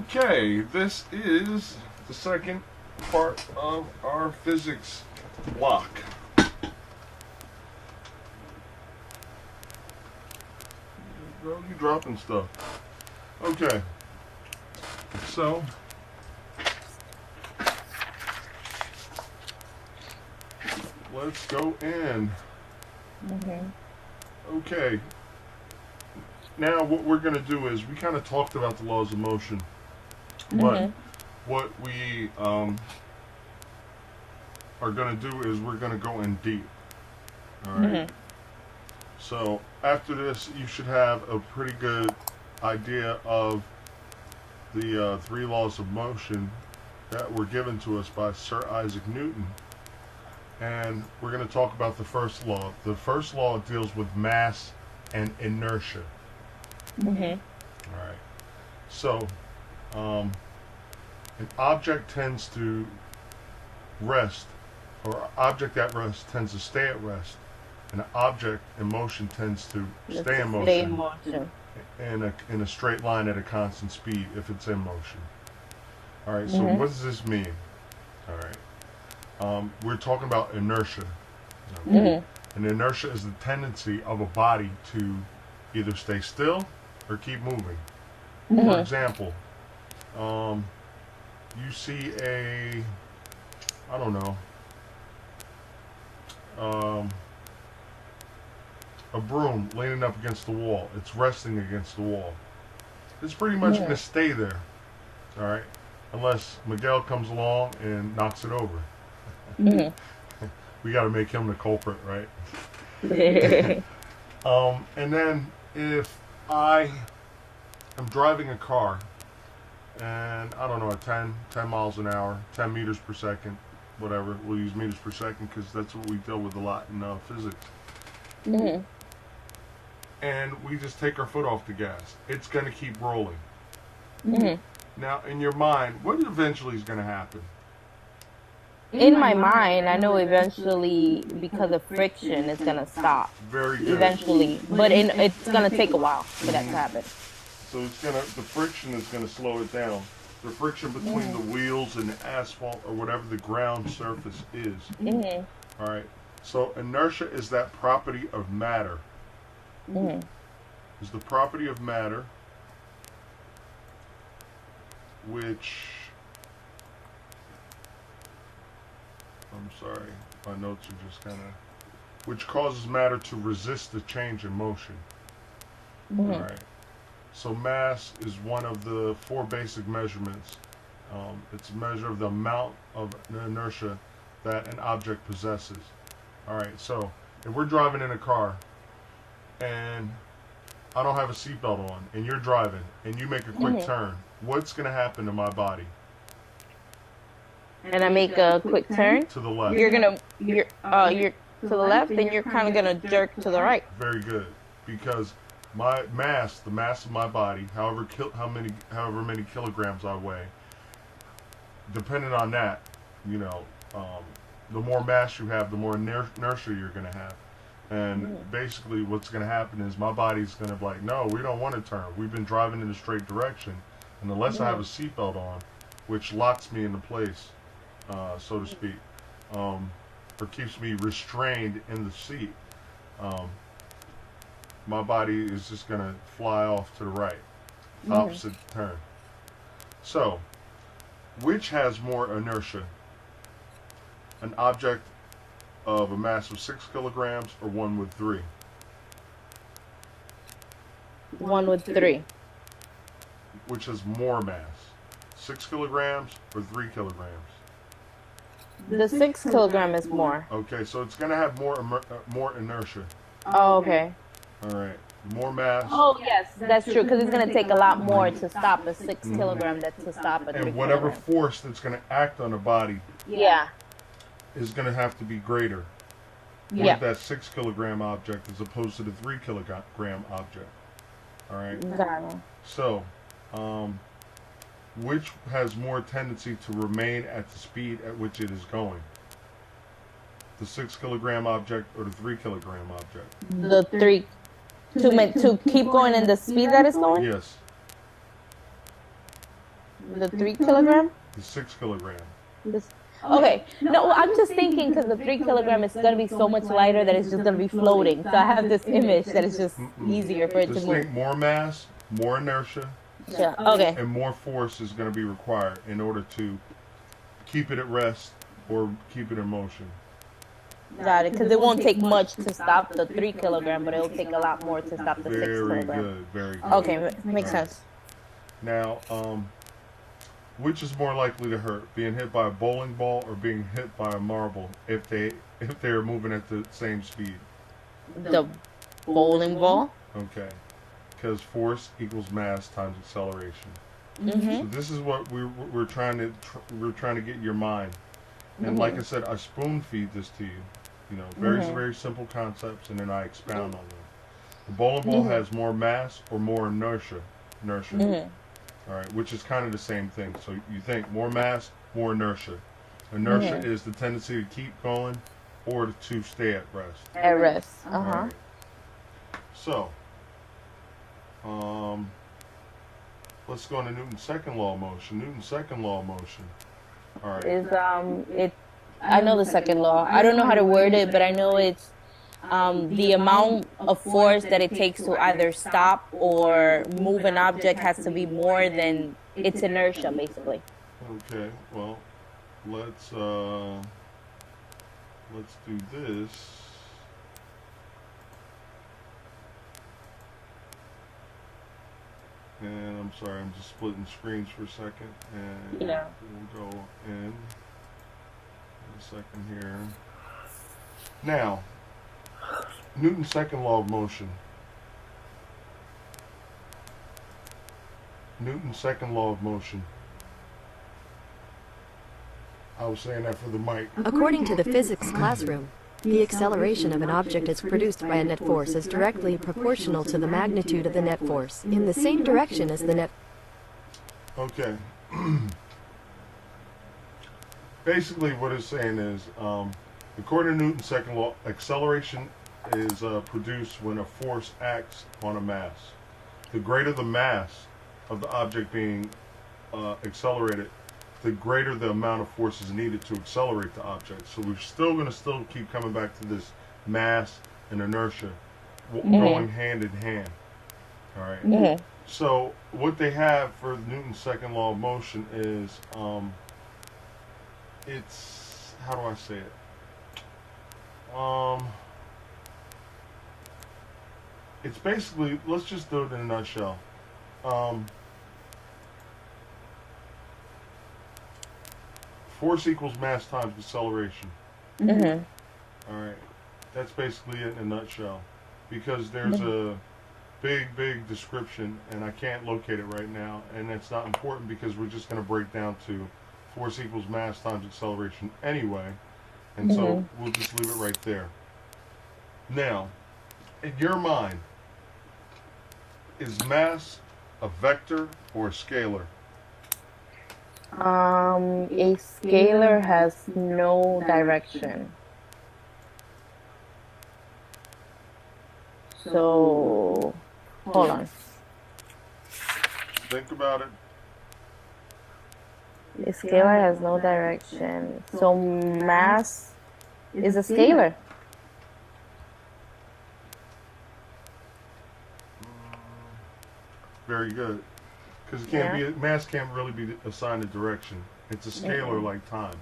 Okay, this is the second part of our physics block. Girl, you dropping stuff. Okay, so let's go in. Okay. Now what we're going to do is we kind of talked about the laws of motion, but what we are going to do is we're going to go in deep. All right. So after this, you should have a pretty good idea of the three laws of motion that were given to us by Sir Isaac Newton. And we're going to talk about the first law. The first law deals with mass and inertia. All right. So, an object tends to rest, or an object at rest tends to stay at rest, and an object in motion tends to stay in motion in a straight line at a constant speed if it's in motion. All right. So, what does this mean? All right. We're talking about inertia. Okay? And inertia is the tendency of a body to either stay still or keep moving. For example, you see a broom leaning up against the wall. It's resting against the wall. It's pretty much going to stay there, all right, unless Miguel comes along and knocks it over. We got to make him the culprit, right? And then if I am driving a car and I don't know, at 10 miles an hour, 10 meters per second, whatever, we'll use meters per second because that's what we deal with a lot in physics. And we just take our foot off the gas, it's going to keep rolling. Now, in your mind, what eventually is going to happen? In my mind, I know eventually, because of friction, it's going to stop. Very good. Eventually. But it's going to take a while for that to happen. So the friction is going to slow it down. The friction between the wheels and the asphalt or whatever the ground surface is. All right. So inertia is that property of matter. Is the property of matter which... I'm sorry, my notes are just kind of... Which causes matter to resist the change in motion. All right. So mass is one of the four basic measurements. It's a measure of the amount of inertia that an object possesses. All right. So if we're driving in a car and I don't have a seatbelt on, and you're driving and you make a quick turn, what's going to happen to my body? And I make a quick turn to the left. You're to the left, then you're kind of gonna jerk to the right. Very good, because my mass, the mass of my body, however many kilograms I weigh, depending on that, the more mass you have, the more inertia you're gonna have. And basically, what's gonna happen is my body's gonna be like, no, we don't want to turn. We've been driving in a straight direction, and unless I have a seatbelt on, which locks me into place, so to speak, or keeps me restrained in the seat, my body is just going to fly off to the right, opposite turn. So, which has more inertia? An object of a mass of 6 kilograms or one with 3? One with 3. Which has more mass? 6 kilograms or 3 kilograms? The 6 kilogram is more. Okay, so it's going to have more inertia. Oh, okay. All right, more mass. Oh, yes, that's true, because it's going to take a lot more to stop a 6 kilogram than to stop a 3 And whatever kilogram. force that's going to act on the body is going to have to be greater with that 6 kilogram object as opposed to the 3 kilogram object. All right? Exactly. So, which has more tendency to remain at the speed at which it is going? The 6 kilogram object or the 3 kilogram object? The 3. To keep going in the speed that it's going? Yes. The 3 kilogram? The 6 kilogram. This, okay. No, I'm just thinking because the 3 kilogram is going to be so much lighter that it's just going to be floating. So I have this image that it's just easier for it to Just move. think more mass, more inertia, Yeah. Okay. and more force is going to be required in order to keep it at rest or keep it in motion. Got it. Because it won't take much to stop the 3 kilogram, but it'll take a lot more to stop the 6 kilogram. Very good, very good. Okay, makes sense. Now, which is more likely to hurt, being hit by a bowling ball or being hit by a marble if they're moving at the same speed? The bowling ball. Okay, because force equals mass times acceleration. Mm-hmm. So this is what we're trying to get in your mind. And like I said, I spoon feed this to you. You know, very simple concepts, and then I expound on them. The bowling ball has more mass or more inertia. All right, which is kind of the same thing. So you think more mass, more inertia. Inertia is the tendency to keep going or to stay at rest. At rest. Right. So, let's go into Newton's second law of motion. Newton's second law of motion. All right. Is I know the second law. I don't know how to word it, but I know it's the amount of force that it takes to either stop or move an object has to be more than its inertia, basically. Okay. Well, let's do this. And I'm sorry, I'm just splitting screens for a second, and we'll go in a second here. Now, Newton's second law of motion. Newton's second law of motion. I was saying that for the mic. According to the physics classroom, the acceleration of an object as produced by a net force is directly proportional to the magnitude of the net force, in the same direction as the net. Okay. Basically what it's saying is, according to Newton's second law, acceleration is produced when a force acts on a mass. The greater the mass of the object being accelerated, the greater the amount of force is needed to accelerate the object. So we're still going to keep coming back to this mass and inertia going hand in hand. All right. So what they have for Newton's second law of motion is, it's, how do I say it? It's basically, let's just do it in a nutshell. Force equals mass times acceleration. All right, that's basically it in a nutshell. Because there's a big description, and I can't locate it right now, and it's not important because we're just going to break down to force equals mass times acceleration anyway, and so we'll just leave it right there. Now, in your mind, is mass a vector or a scalar? A scalar has no direction. So, hold on. Think about it. A scalar has no direction. So, mass is a scalar. Very good. Because it can't be, mass can't really be assigned a direction. It's a scalar like time.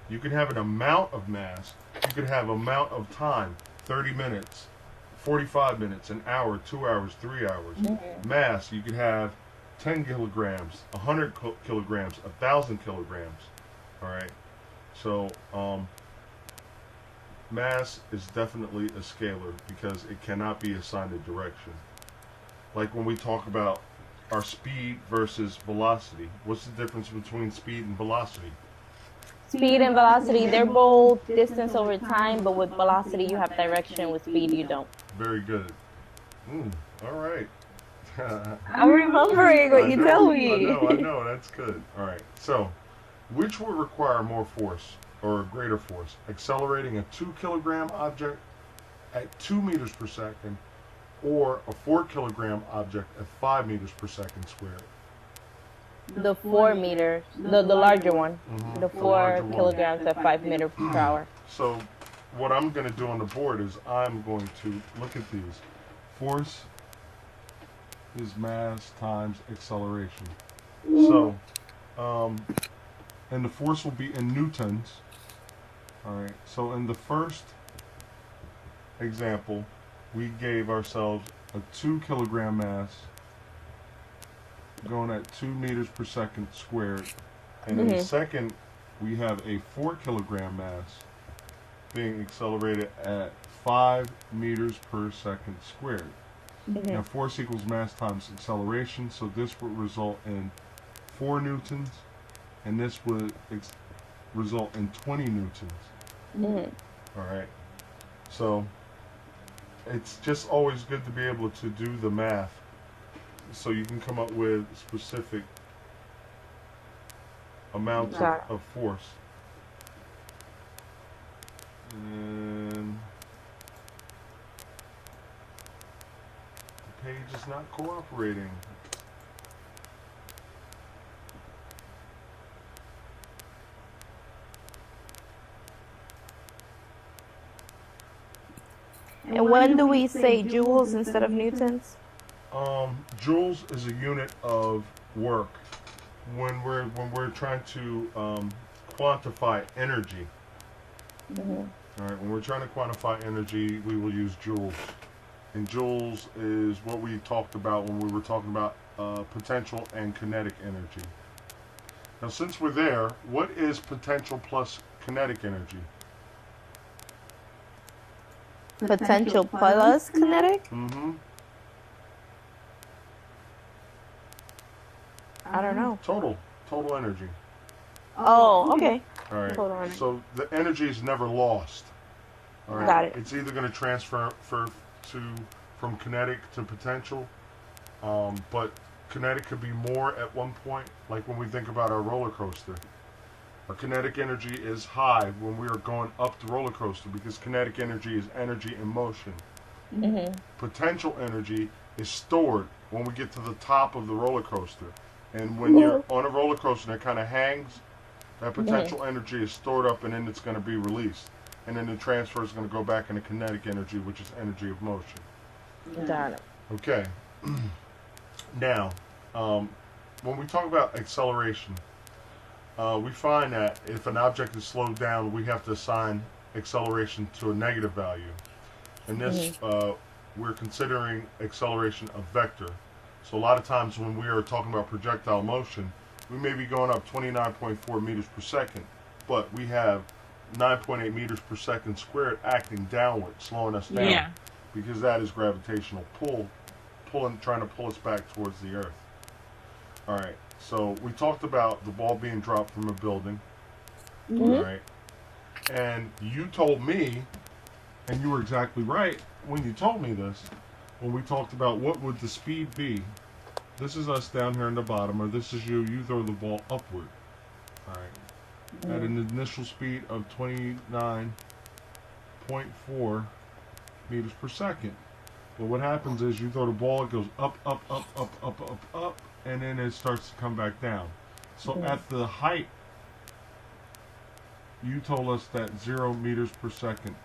You can have an amount of mass. You could have amount of time, 30 minutes, 45 minutes, an hour, 2 hours, 3 hours. Mass, you could have 10 kilograms, 100 kilograms, 1,000 kilograms. All right. So, mass is definitely a scalar because it cannot be assigned a direction. Like when we talk about our speed versus velocity. What's the difference between speed and velocity? Speed and velocity, they're both distance over time, but with velocity you have direction, with speed you don't. Very good. All right. I'm remembering what you tell me. I know, that's good. All right, so which would require more force or a greater force? Accelerating a 2 kilogram object at 2 meters per second or a 4 kilogram object at 5 meters per second squared? the 4 meters, the larger one, the The 4 larger one. kilograms at 5 meters per hour. So what I'm going to do on the board is I'm going to look at these. Force is mass times acceleration. So, and the force will be in newtons. All right. So in the first example, we gave ourselves a 2 kilogram mass going at 2 meters per second squared. And in the second, we have a 4 kilogram mass being accelerated at 5 meters per second squared. Now, force equals mass times acceleration, so this would result in 4 newtons, and this would result in 20 newtons. All right. So it's just always good to be able to do the math so you can come up with specific amounts of force. And the page is not cooperating. And when do we say joules instead of newtons? Joules is a unit of work. When we're trying to quantify energy. All right. When we're trying to quantify energy, we will use joules. And joules is what we talked about when we were talking about potential and kinetic energy. Now, since we're there, what is potential plus kinetic energy? Potential plus kinetic? I don't know. Total energy. Oh, okay. All right. Total energy. So the energy is never lost. All right. Got it. It's either going to transfer from kinetic to potential, but kinetic could be more at one point. Like when we think about our roller coaster, our kinetic energy is high when we are going up the roller coaster because kinetic energy is energy in motion. Potential energy is stored when we get to the top of the roller coaster. And when you're on a roller coaster and it kind of hangs, that potential energy is stored up and then it's going to be released. And then the transfer is going to go back into kinetic energy, which is energy of motion. Got it. Okay. Now, when we talk about acceleration, we find that if an object is slowed down, we have to assign acceleration to a negative value. And this, we're considering acceleration of vector. So a lot of times when we are talking about projectile motion, we may be going up 29.4 meters per second, but we have 9.8 meters per second squared acting downward, slowing us down, because that is gravitational pull, trying to pull us back towards the earth. All right, so we talked about the ball being dropped from a building, all right, and you told me, and you were exactly right when you told me this, when we talked about what would the speed be. This is us down here in the bottom, or this is you throw the ball upward, all right, at an initial speed of 29.4 meters per second. But what happens is you throw the ball, it goes up, up, up, up, up, up, up, and then it starts to come back down. So at the height, you told us that 0 meters per second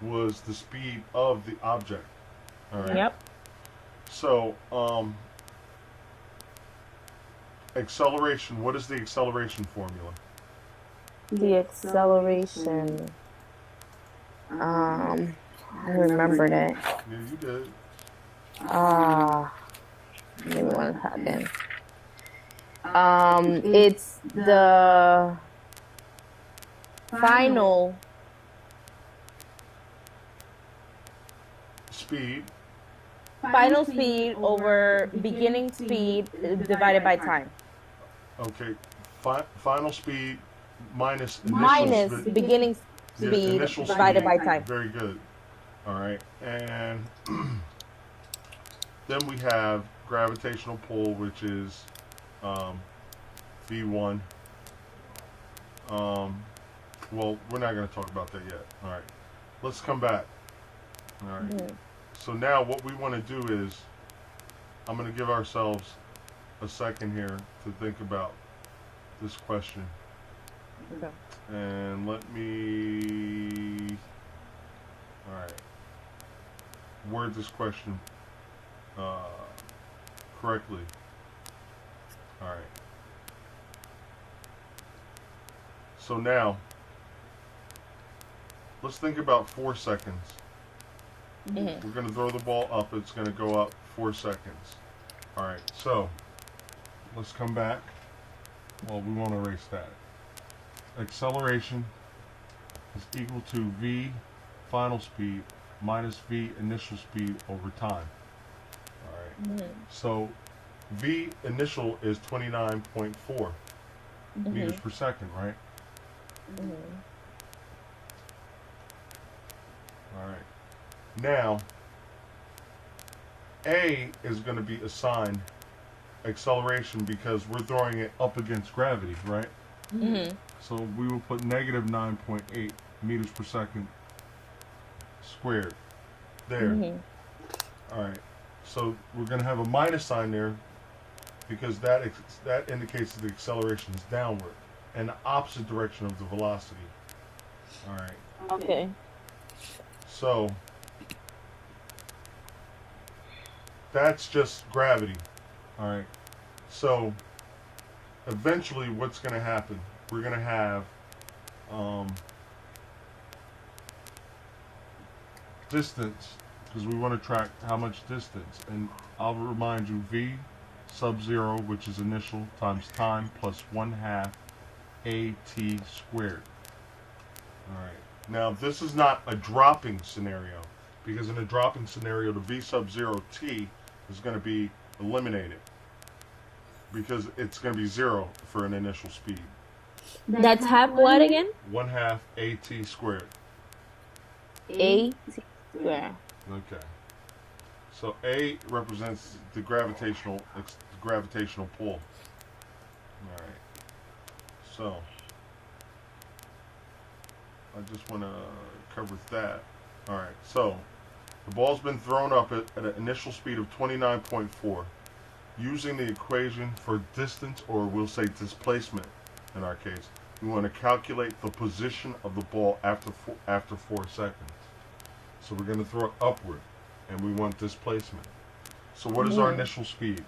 was the speed of the object. All right. Yep. So, acceleration, what is the acceleration formula? The acceleration. I remembered it. Yeah, you did. Give me 1 second. It's the final Speed. final speed over beginning speed divided by time. Okay. Final speed minus initial Minus speed. beginning Yeah, speed initial divided speed. by time. Very good. All right. And then we have gravitational pull, which is V1. Well, we're not going to talk about that yet. All right. Let's come back. All right. So now what we want to do is I'm going to give ourselves a second here to think about this question. Okay. And let me, all right, word this question correctly. All right. So now, let's think about 4 seconds. Mm-hmm. We're going to throw the ball up. It's going to go up 4 seconds. All right. So let's come back. Well, we won't erase that. Acceleration is equal to v final speed minus v initial speed over time. All right. Mm-hmm. So v initial is 29.4 meters per second, right? Mm-hmm. All right. Now, A is going to be assigned acceleration because we're throwing it up against gravity, right? Mm-hmm. So we will put negative 9.8 meters per second squared there. Mm-hmm. All right. So we're going to have a minus sign there because that indicates that the acceleration is downward and the opposite direction of the velocity. All right. Okay. So that's just gravity. All right. So eventually what's going to happen, we're going to have distance, because we want to track how much distance. And I'll remind you, v sub 0, which is initial, times time plus 1/2 at squared. All right. Now, this is not a dropping scenario, because in a dropping scenario, the v sub 0 t is going to be eliminated, because it's going to be 0 for an initial speed. That's half what again? 1/2 at squared. A square. Okay. So A represents the gravitational pull. All right. So I just want to cover that. All right. So the ball's been thrown up at an initial speed of 29.4. Using the equation for distance, or we'll say displacement in our case, we want to calculate the position of the ball after 4 seconds. So we're going to throw it upward, and we want displacement. So what is our initial speed?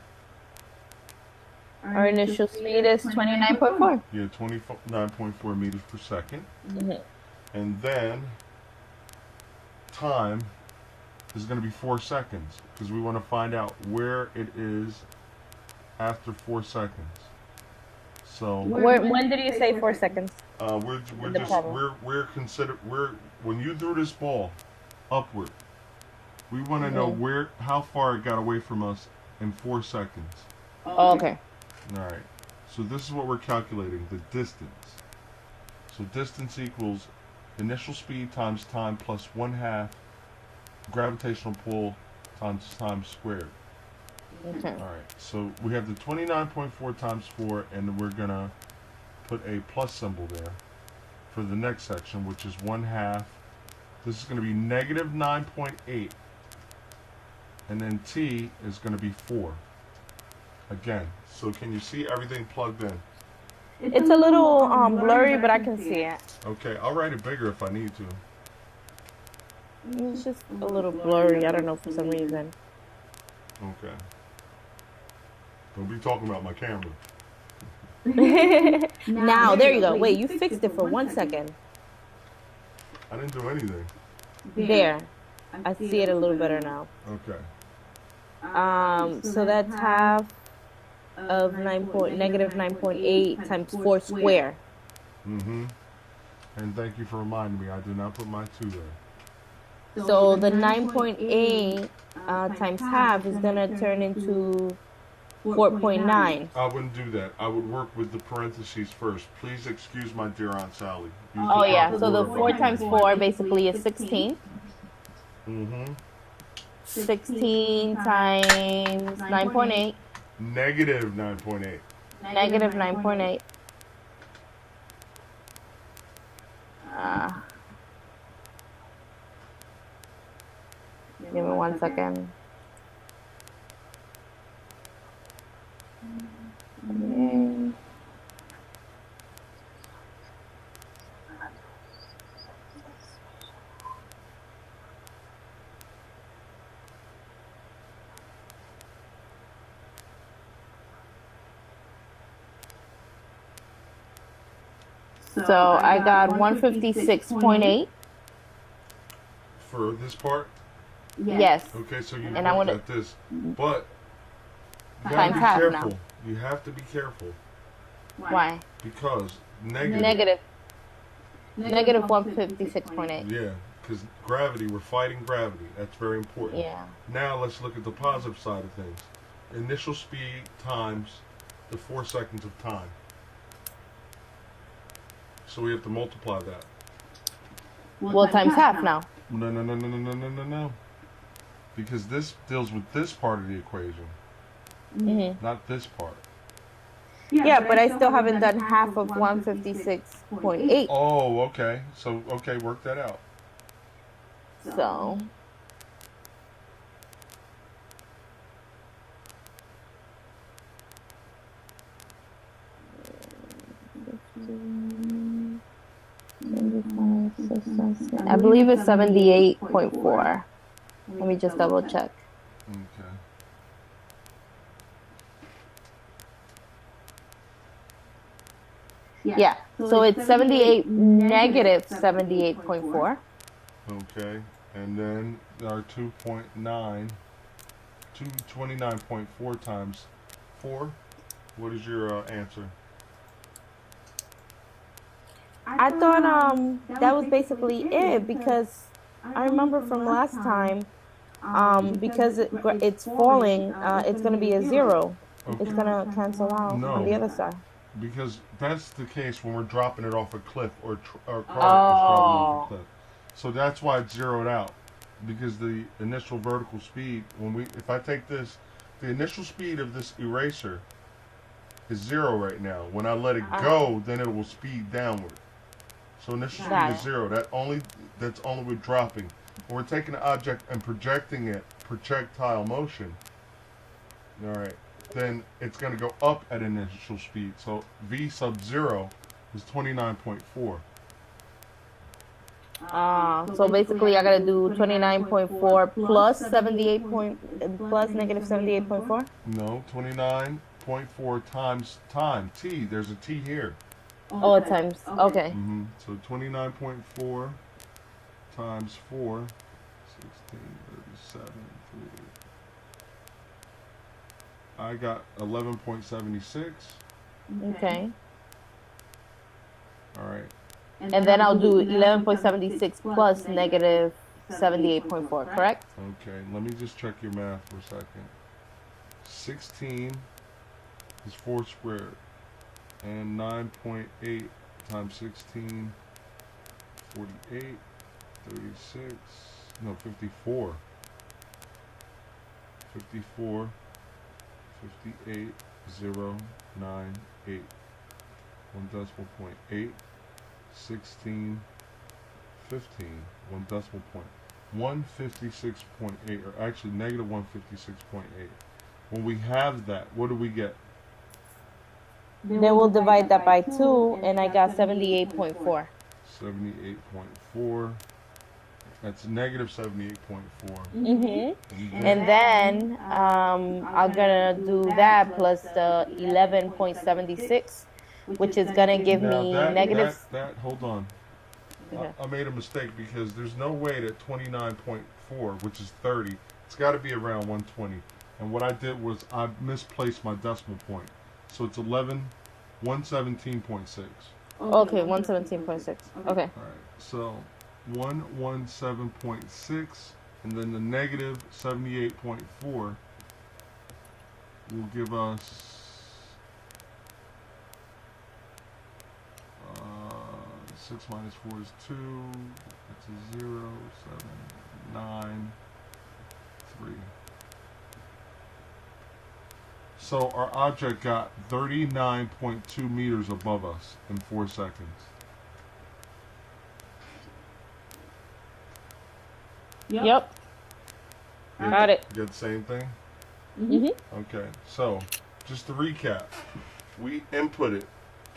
Our initial speed is 29.4. Yeah, 29.4 meters per second. Mm-hmm. And then time is going to be 4 seconds, because we want to find out where it is after 4 seconds. So when did you say 4 seconds? When you threw this ball upward, we want to know how far it got away from us in 4 seconds. Oh, okay. All right. So this is what we're calculating, the distance. So distance equals initial speed times time plus 1/2 gravitational pull times time squared. Okay. All right. So we have the 29.4 times 4, and we're gonna put a plus symbol there for the next section, which is 1/2. This is going to be negative 9.8, and then t is going to be 4. Again, so can you see everything plugged in? It's a little blurry, but I can see it. Okay, I'll write it bigger if I need to. It's just a little blurry. I don't know, for some reason. Okay. Don't be talking about my camera. Now, there you go. Wait, you fixed it for 1 second. I didn't do anything. There. I see it a little better now. Okay. So that's half of negative 9.8 times 4 square. Mm-hmm. And thank you for reminding me. I did not put my 2 there. So the 9.8 times half is going to turn into 4.9. I wouldn't do that. I would work with the parentheses first. Please excuse my dear Aunt Sally. Oh, yeah. So the 4 times 4 basically is 16. Mm-hmm. 16 times 9.8. Negative 9.8. Negative 9.8. Give me 1 second. Okay. So I got 156.8. For this part? Yes. Okay, so you And I looked want at this. But you times gotta be half careful. now. You have to be careful. Why? Because Negative 156.8. Yeah, because gravity, we're fighting gravity. That's very important. Yeah. Now let's look at the positive side of things. Initial speed times the 4 seconds of time. So we have to multiply that. Well, times half now. No. Because this deals with this part of the equation, not this part. Yeah, but I still haven't done half of 156.8. Oh, okay. So, okay, work that out. So. I believe it's 78.4. Let me just double check. Okay. Yeah, so it's 78, negative 78.4. Okay, and then our 29.4 times 4. What is your answer? I thought that was basically it, because I remember from last time, because it's falling, it's going to be a 0. Okay. It's going to cancel out on the other side. Because that's the case when we're dropping it off a cliff or our car is dropping off a cliff. So that's why it's zeroed out. Because the initial vertical speed, if I take this, the initial speed of this eraser is 0 right now. When I let it go, then it will speed downward. So initial speed is 0. That's only with dropping. When we're taking an object and projecting it, projectile motion. All right. Then it's going to go up at initial speed. So V sub 0 is 29.4. So basically I got to do 29.4 plus 78 plus negative 78.4? No, 29.4 times time. T, there's a T here. Oh, times, okay. So 29.4 times 4, 16, 37, 3. I got 11.76. Okay. All right. And then I'll do 11.76 plus negative 78.4, correct? Okay, let me just check your math for a second. 16 is 4 squared. And 9.8 times 16, 48, 36, no, 54. 54, 58, 0, 9, 8. 1 decimal point, 8, 16, 15. 1 decimal point. 156.8, or actually negative 156.8. When we have that, what do we get? Then we'll divide that by 2, and I got 78.4. 78.4. That's negative 78.4. And then I'm gonna do that plus the 11.76, which is gonna give me negative. Hold on. Okay. I made a mistake because there's no way that 29.4, which is 30, it's got to be around 120. And what I did was I misplaced my decimal point. So it's 117.6. Okay, 117.6. Okay. All right. So 117.6, and then the negative 78.4 will give us 6 minus 4 is 2. That's a 0, 7, 9, 3. So our object got 39.2 meters above us in 4 seconds. Yep. Got it. You get the same thing? Mm-hmm. Okay, so just to recap, we inputted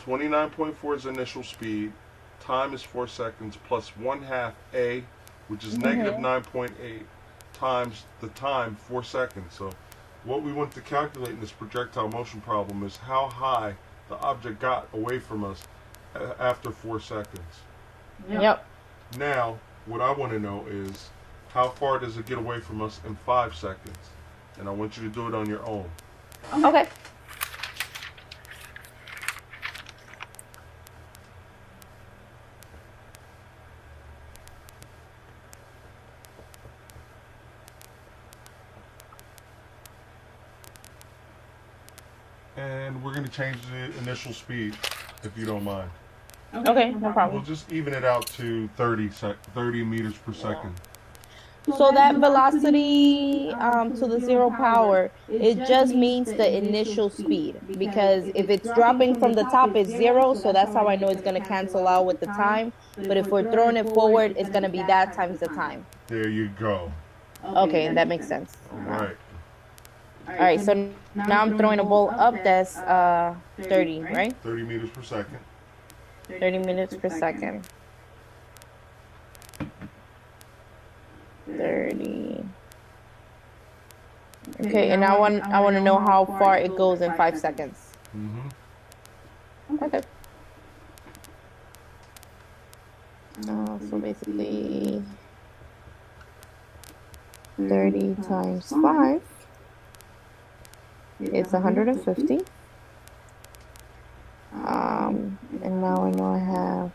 29.4 is initial speed, time is 4 seconds, plus 1/2 a, which is negative 9.8, times the time, 4 seconds. So what we want to calculate in this projectile motion problem is how high the object got away from us after 4 seconds. Yep. Now, what I want to know is how far does it get away from us in 5 seconds? And I want you to do it on your own. Okay. And we're going to change the initial speed, if you don't mind. Okay, no problem. We'll just even it out to 30 meters per second. So that velocity to the 0 power, it just means the initial speed. Because if it's dropping from the top, it's 0. So that's how I know it's going to cancel out with the time. But if we're throwing it forward, it's going to be that times the time. There you go. Okay, that makes sense. All right. All right, so now I'm throwing a ball up that's 30, right? 30 meters per second. 30 minutes per second. 30. Okay, and I want to know how far it goes in 5 seconds. Okay. So basically 30 times 5 is 150. And now I know I have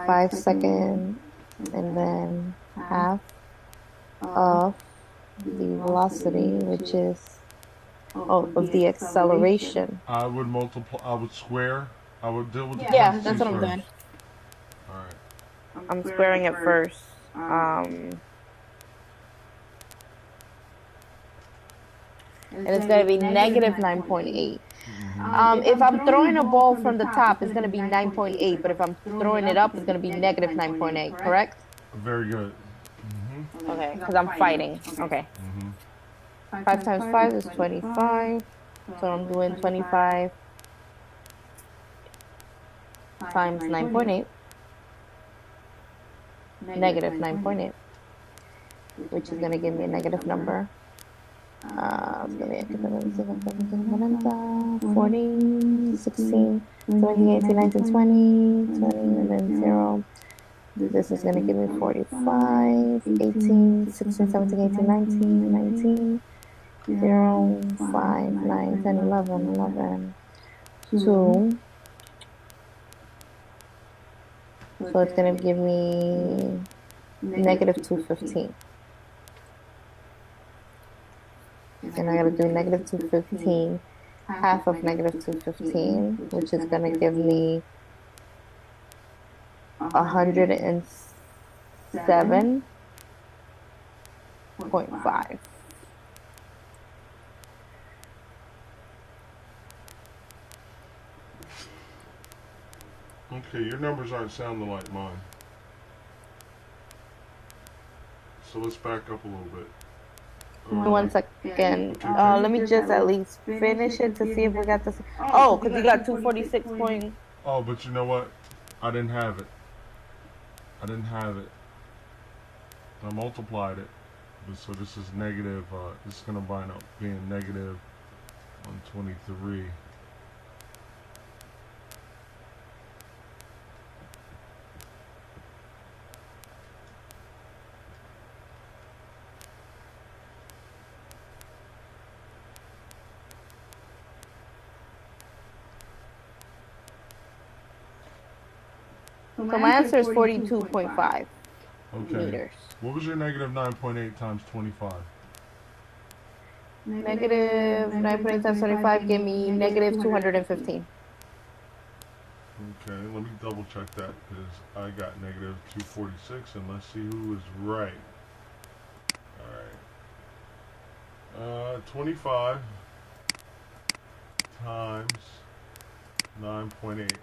5 seconds and then half of the velocity, which is of the acceleration. I would multiply, I would square, I would deal with the Yeah, that's what I'm doing. Alright. I'm squaring it first. And it's going to be negative 9.8. If I'm throwing a ball from the top, it's going to be 9.8. But if I'm throwing it up, it's going to be negative 9.8, correct? Very good. Okay, because I'm fighting. Okay. 5 times 5 is 25. So I'm doing 25 times 9.8. Negative 9.8. Which is going to give me a negative number. It's going to be 40, 16, 17, 18, 19, 20, 20, and then 0. This is going to give me 45, 18, 16, 17, 18, 19, 19, 0, 5, 9, 10, 11, 11, 2. So it's going to give me negative 215. And I gotta do negative 215, half of negative 215, which is gonna give me 107.5. Okay, your numbers aren't sounding like mine. So let's back up a little bit. 1 second. Let me just at least finish it to see if we got this. Oh, because you got 246 point. Oh, but you know what? I didn't have it. I multiplied it. So this is negative. This is going to wind up being negative 123. So my answer is 42.5 meters. What was your negative 9.8 times 25? Negative 9.8 times 25 gave me negative 215. Okay, let me double check that because I got negative 246 and let's see who is right. Alright. 25 times 9.8.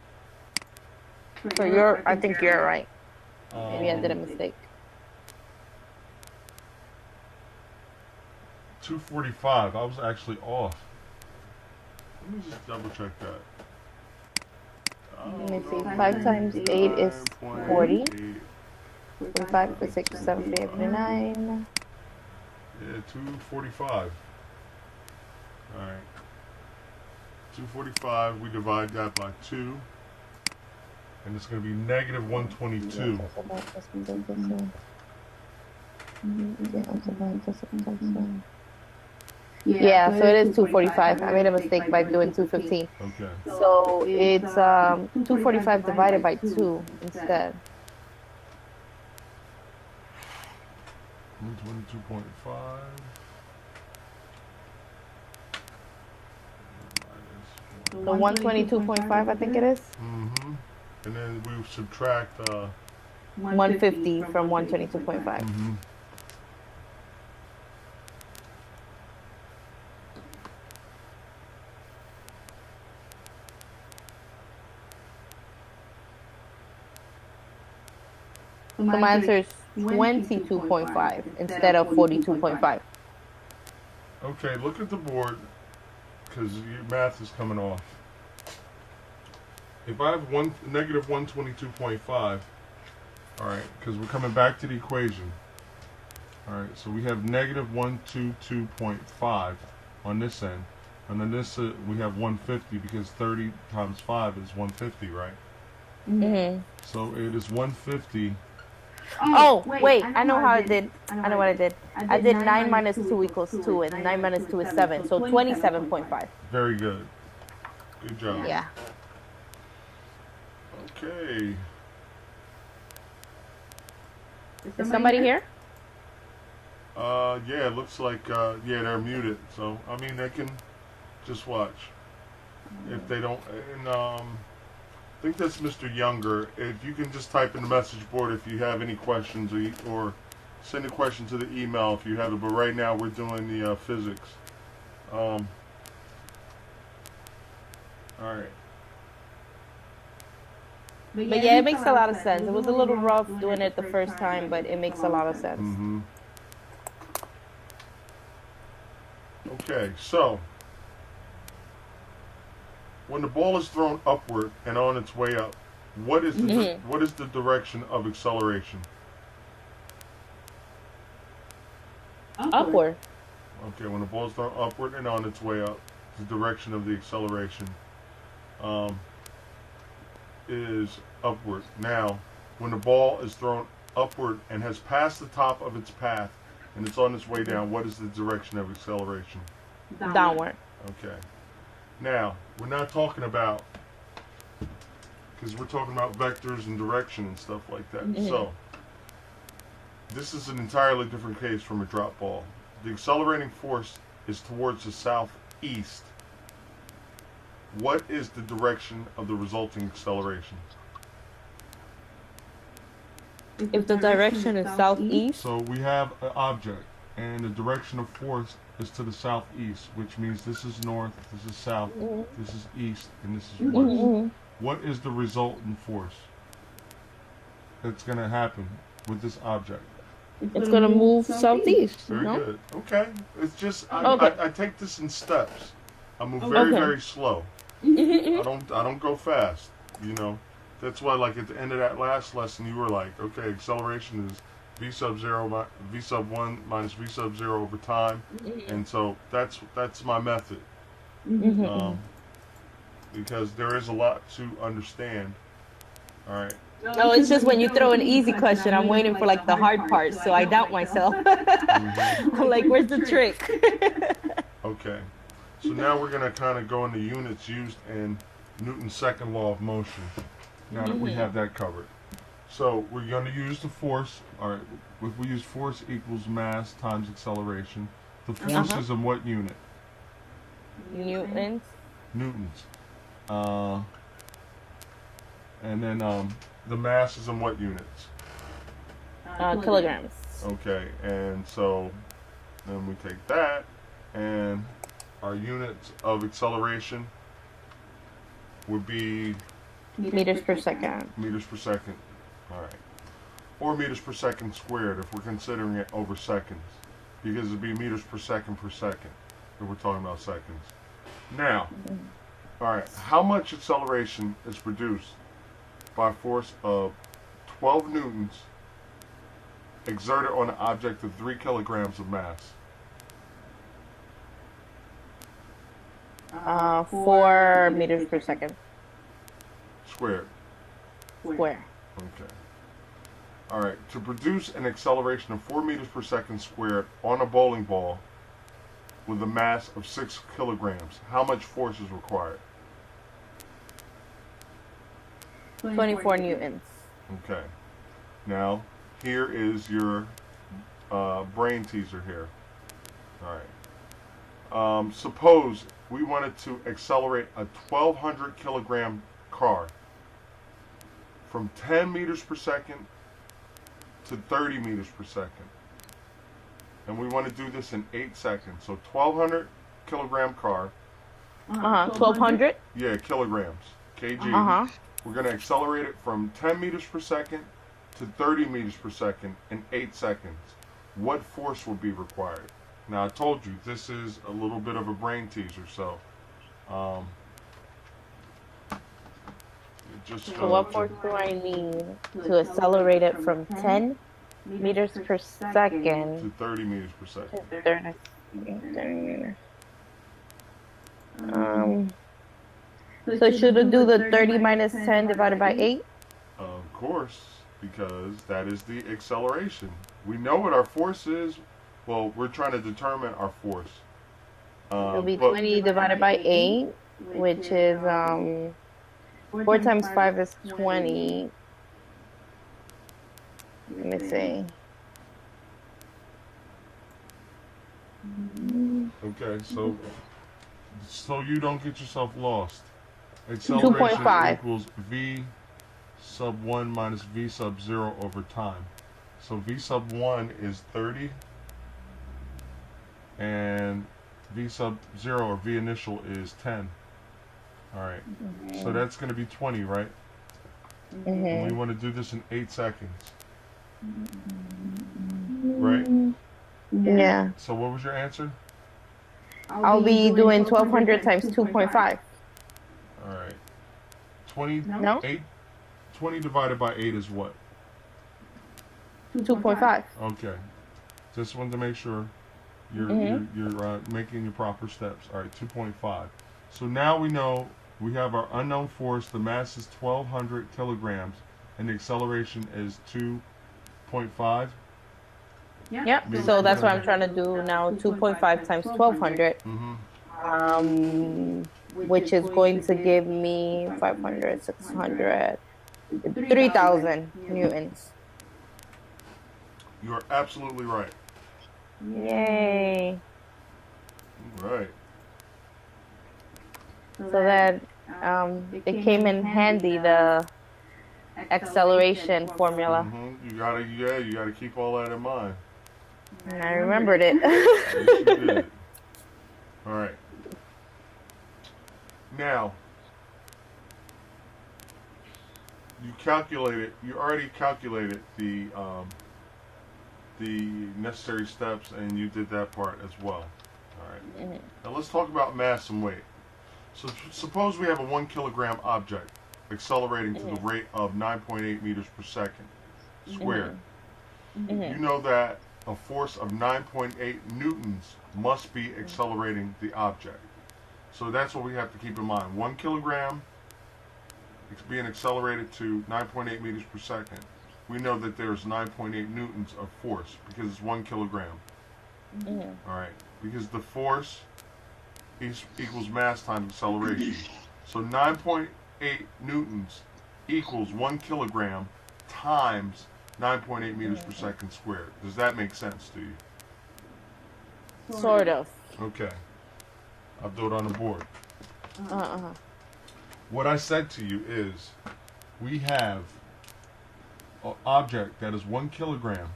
So I think you're right. Maybe I did a mistake. 245. I was actually off. Let me just double check that. Let me see. 5 times 8 is 40. 45, 46, 7, 8, 9. Yeah, 245. Alright. 245, we divide that by 2. And it's going to be negative 122. Yeah, so it is 245. I made a mistake by doing 215. Okay. So it's 245 divided by 2 instead. 122.5. So 122.5, I think it is. Mm-hmm. And then we subtract 150 from 122.5. mm-hmm. So my answer is 22.5 instead of 42.5. Okay, look at the board, because your math is coming off. If I have negative 122.5, all right, because we're coming back to the equation. All right, so we have negative 122.5 on this end, and then this we have 150 because 30 times 5 is 150, right? Mm-hmm. So it is 150. Oh, wait, I know how I did. I know what I did. I did 9 minus 2 equals 2, and 9 minus 2 is 7, so 27.5. Very good. Good job. Yeah. Okay. Is somebody here? Yeah, it looks like, yeah, they're muted. So, I mean, they can just watch. If they don't, and, I think that's Mr. Younger. If you can just type in the message board if you have any questions, or send a question to the email if you have it. But right now we're doing the physics. All right. But yeah, it makes a lot of sense. It was a little rough doing it the first time, but it makes a lot of sense. Mm-hmm. Okay, so when the ball is thrown upward and on its way up, what is the what is the direction of acceleration? Upward. Okay, when the ball is thrown upward and on its way up, the direction of the acceleration is upward. Now, when the ball is thrown upward and has passed the top of its path and it's on its way down, what is the direction of acceleration? Downward. Okay. Now, we're not talking about, because we're talking about vectors and direction and stuff like that. So, this is an entirely different case from a drop ball. The accelerating force is towards the southeast. What is the direction of the resulting acceleration? If the direction is southeast. So we have an object, and the direction of force is to the southeast, which means this is north, this is south, this is east, and this is west. What is the resultant force that's going to happen with this object? It's going to move southeast. Very good. Okay. It's just, Okay. I take this in steps. I move very, very slow. I don't go fast, you know. That's why, like, at the end of that last lesson, you were like, okay, acceleration is v sub 1 minus v sub 0 over time. And so that's my method. Because there is a lot to understand. All right. No, it's just when you throw an easy question, I'm waiting for, like, the hard part, so I doubt myself. I'm like, where's the trick? Okay. So now we're going to kind of go into units used in Newton's second law of motion. Now that we have that covered. So we're going to use the force. All right. If we use force equals mass times acceleration, the force is in what unit? Newtons. Newtons. And then the mass is in what units? Kilograms. Okay. And so then we take that, and our units of acceleration would be Meters per second. meters per second. All right. Or meters per second squared if we're considering it over seconds. Because it'd be meters per second if we're talking about seconds. Now, all right, how much acceleration is produced by a force of 12 newtons exerted on an object of 3 kilograms of mass? 4 meters per second Squared. square. Okay. All right, to produce an acceleration of 4 meters per second squared on a bowling ball with a mass of 6 kilograms, how much force is required? 24 newtons. Okay. Now, here is your brain teaser here. All right. Suppose we wanted to accelerate a 1,200 kilogram car from 10 meters per second to 30 meters per second. And we want to do this in 8 seconds. So 1,200 kilogram car. 1,200? Yeah, kilograms. kg. We're going to accelerate it from 10 meters per second to 30 meters per second in 8 seconds. What force will be required? Now, I told you, this is a little bit of a brain teaser, so So what force do I need to accelerate it from 10 meters per second to 30 meters per second? 30 meters. So should it do the 30 minus 10 divided by 8? Of course, because that is the acceleration. We know what our force is. Well, we're trying to determine our force. It'll be 20 divided by 8, which is 4 times 5 is 20. Let me see. Okay, so you don't get yourself lost. Acceleration 2.5 equals v sub 1 minus v sub 0 over time. So v sub 1 is 30, and v sub 0 or v initial is 10. All right, so that's going to be 20, right? And we want to do this in 8 seconds, right? Yeah. So what was your answer? I'll be doing 1,200 times 2.5. All right. 20, No? 20 divided by 8 is what? 2.5. Okay. Just wanted to make sure you're making your proper steps. All right, 2.5. So now we know we have our unknown force. The mass is 1,200 kilograms, and the acceleration is 2.5. Yep. So that's what I'm trying to do now. 2.5 times 1,200. Which is going to give me 500, 600, 3,000 newtons. You are absolutely right. Yay. Right. So that it came in handy, the acceleration formula. You gotta keep all that in mind. And I remembered it. Yes, you did. All right. Now, you already calculated the necessary steps, and you did that part as well. All right. Now let's talk about mass and weight. So suppose we have a 1 kilogram object accelerating to the rate of 9.8 meters per second squared. You know that a force of 9.8 newtons must be accelerating the object. So that's what we have to keep in mind. 1 kilogram it's being accelerated to 9.8 meters per second. We know that there's 9.8 newtons of force because it's 1 kilogram. All right, because the force equals mass times acceleration. So 9.8 newtons equals 1 kilogram times 9.8 meters per second squared. Does that make sense to you? Sort of. Okay. I'll do it on the board. What I said to you is, we have an object that is 1 kilogram.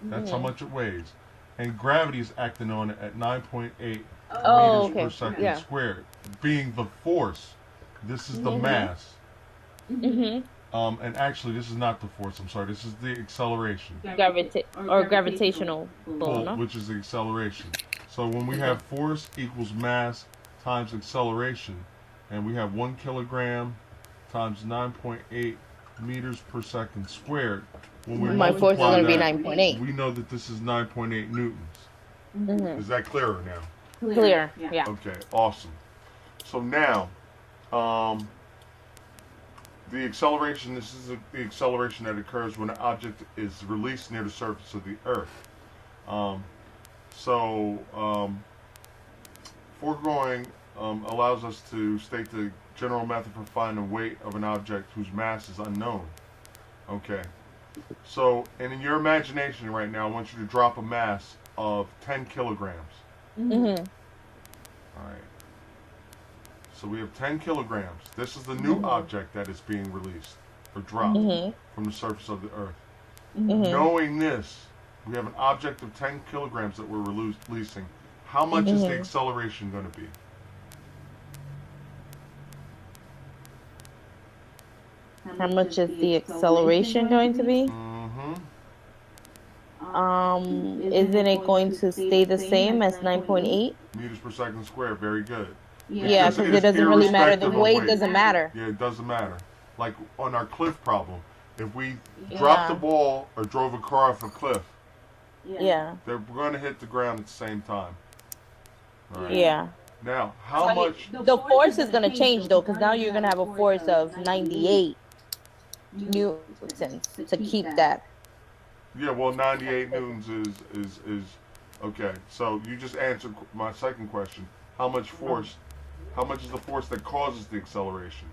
That's how much it weighs. And gravity is acting on it at 9.8 meters per second squared. Being the force, this is the mass. And actually, this is not the force. I'm sorry. This is the acceleration. Gravitational pull, no? Which is the acceleration. So when we have force equals mass times acceleration, and we have 1 kilogram times 9.8 meters per second squared. When we My force is multiply going to be that, 9.8. we know that this is 9.8 newtons. Is that clearer now? Clear. Yeah. Okay, awesome. So now, the acceleration, this is the acceleration that occurs when an object is released near the surface of the Earth. Foregoing allows us to state the general method for finding the weight of an object whose mass is unknown. Okay. So, and in your imagination right now, I want you to drop a mass of 10 kilograms. All right. So we have 10 kilograms. This is the new object that is being released or dropped from the surface of the Earth. Knowing this, we have an object of 10 kilograms that we're releasing. How much is the acceleration going to be? How much is the acceleration going to be? Isn't it going to stay the same as 9.8? Meters per second squared. Very good. Yeah, because it doesn't really matter. The weight doesn't matter. Yeah, it doesn't matter. Like on our cliff problem, if we dropped the ball or drove a car off a cliff, they're going to hit the ground at the same time. All right. Yeah. Now, how much? The force is going to change though, because now you're going to have a force of 98 newtons to keep that. Yeah, well, 98 newtons is okay. So you just answered my second question. How much force? How much is the force that causes the acceleration?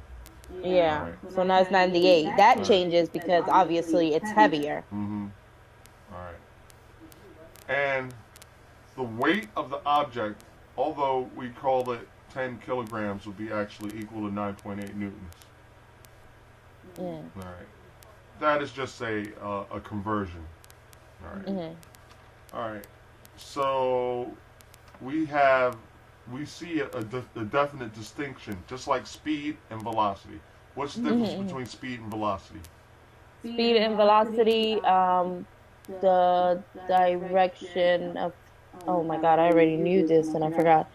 Yeah. Right. So now it's 98. That changes because obviously it's heavier. All right. And the weight of the object, although we call it 10 kilograms, would be actually equal to 9.8 newtons. All right. That is just a conversion. All right. All right. So we see a definite distinction, just like speed and velocity. What's the difference between speed and velocity? Speed and velocity, the direction of, oh my god, I already knew this and I forgot.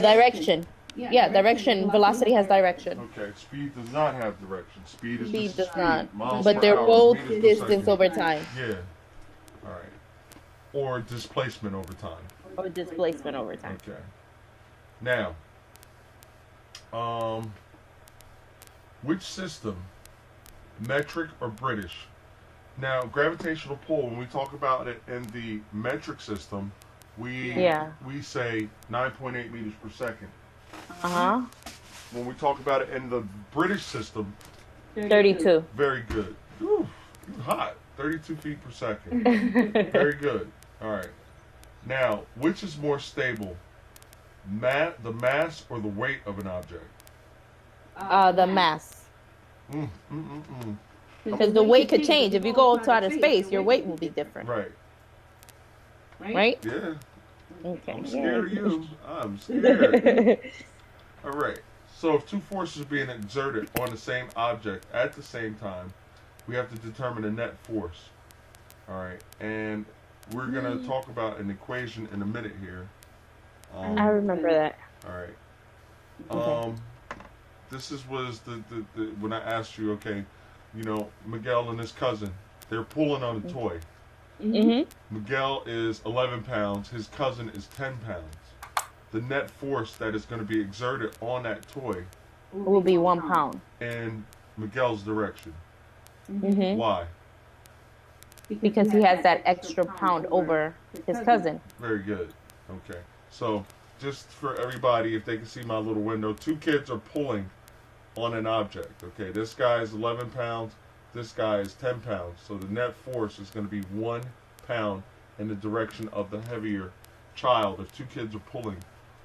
Direction. Yeah, direction. Velocity has direction. Okay, speed does not have direction. Speed is Speed just does speed. not. Miles But per they're hour, both meters per distance second. over time. Yeah. All right. Or displacement over time. Or displacement over time. Okay. Now, which system, metric or British? Now, gravitational pull, when we talk about it in the metric system, we say 9.8 meters per second. When we talk about it in the British system, 32. very good. Ooh, you're hot. 32 feet per second. Very good. All right. Now, which is more stable? The mass or the weight of an object? The mass. Because the weight could change. If you go to outer space, your weight will be different. Right. Right? Yeah. Okay. I'm scared of you. I'm scared. All right. So if two forces are being exerted on the same object at the same time, we have to determine the net force. All right. And we're going to talk about an equation in a minute here. I remember that. All right. This was the when I asked you, okay, you know, Miguel and his cousin, they're pulling on a toy. Miguel is 11 pounds. His cousin is 10 pounds. The net force that is going to be exerted on that toy Will be 1 pound. in Miguel's direction. Why? Because he has that extra pound over his cousin. Very good. Okay. So just for everybody, if they can see my little window, two kids are pulling on an object. Okay. This guy is 11 pounds. This guy is 10 pounds. So the net force is going to be 1 pound in the direction of the heavier child if two kids are pulling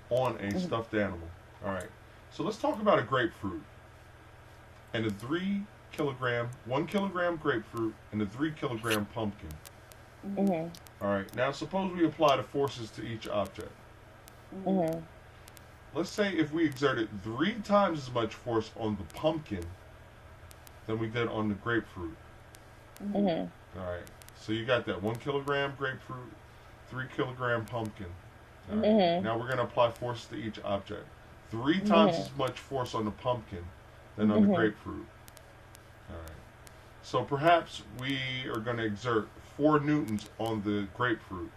on a stuffed animal. All right. So let's talk about a grapefruit and a 1 kilogram grapefruit and a 3 kilogram pumpkin. All right. Now suppose we apply the forces to each object. Let's say if we exerted 3 times as much force on the pumpkin than we did on the grapefruit. All right. So you got that 1 kilogram grapefruit, 3 kilogram pumpkin. All right. Now we're going to apply force to each object. 3 times as much force on the pumpkin than on the grapefruit. All right. So perhaps we are going to exert 4 newtons on the grapefruit.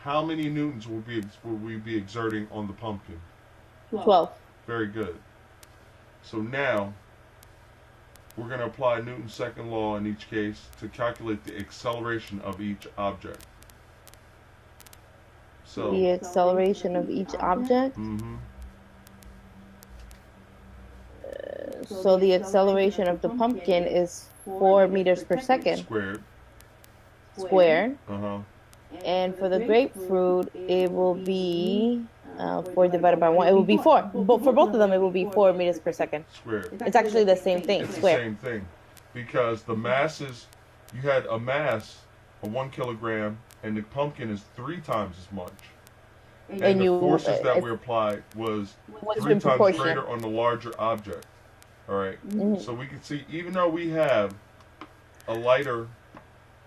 How many newtons will we be exerting on the pumpkin? 12. Very good. So now we're going to apply Newton's second law in each case to calculate the acceleration of each object. So The acceleration of each object. So the acceleration of the pumpkin is 4 meters per second squared. And for the grapefruit, it will be 4 divided by 1. It will be 4. But for both of them, it will be 4 meters per second squared. It's actually the same thing. It's Square. the same thing, because the masses, you had a mass of 1 kilogram, and the pumpkin is 3 times as much. And the forces that we applied was 3 times greater on the larger object. All right. So we can see, even though we have a lighter,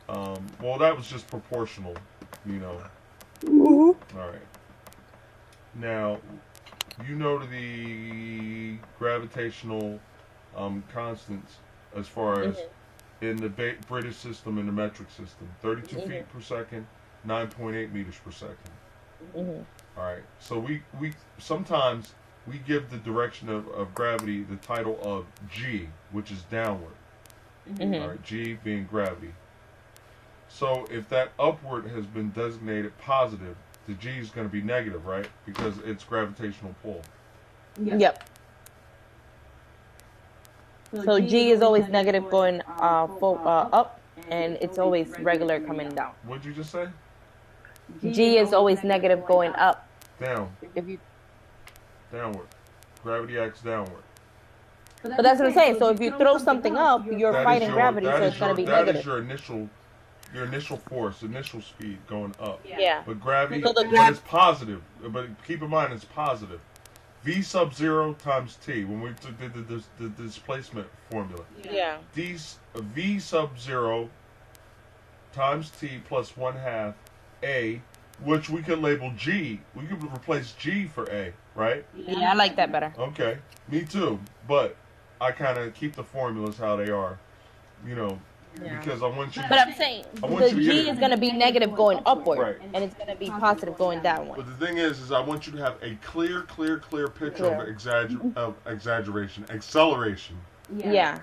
well, that was just proportional, you know. All right. Now, you know the gravitational constants as far as in the British system and the metric system. 32 feet per second, 9.8 meters per second. All right. So we sometimes we give the direction of gravity the title of G, which is downward. All right. G being gravity. So if that upward has been designated positive, the G is going to be negative, right? Because it's gravitational pull. Yep. So G is always negative going up, and it's always regular coming down. What'd you just say? G is always negative going up. Down. If you. Downward. Gravity acts downward. But that's what I'm saying. So if you throw something up, you're fighting gravity, so it's going to be negative. That is your initial force, initial speed going up. Yeah. But gravity, but it's positive. But keep in mind, it's positive. V sub 0 times T, when we did the displacement formula. Yeah. V sub 0 times T plus 1/2 A, which we could label G. We could replace G for A, right? Yeah, I like that better. Okay. Me too. But I kind of keep the formulas how they are, you know. Yeah. Because I want you. But I'm saying the G is going to be negative going upward, right, and it's going to be positive going downward. But the thing is I want you to have a clear picture of exaggeration, acceleration. Yeah.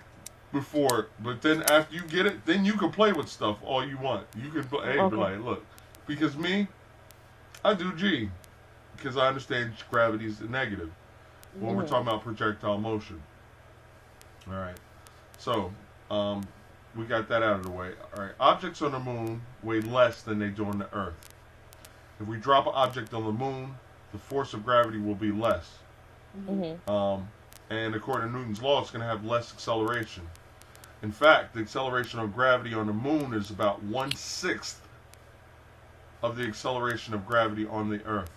Before, but then after you get it, then you can play with stuff all you want. You can be like, look, because me, I do G, because I understand gravity is negative when we're talking about projectile motion. All right, so we got that out of the way. All right, objects on the moon weigh less than they do on the Earth. If we drop an object on the moon, the force of gravity will be less. And according to Newton's law, it's going to have less acceleration. In fact, the acceleration of gravity on the moon is about 1/6 of the acceleration of gravity on the Earth.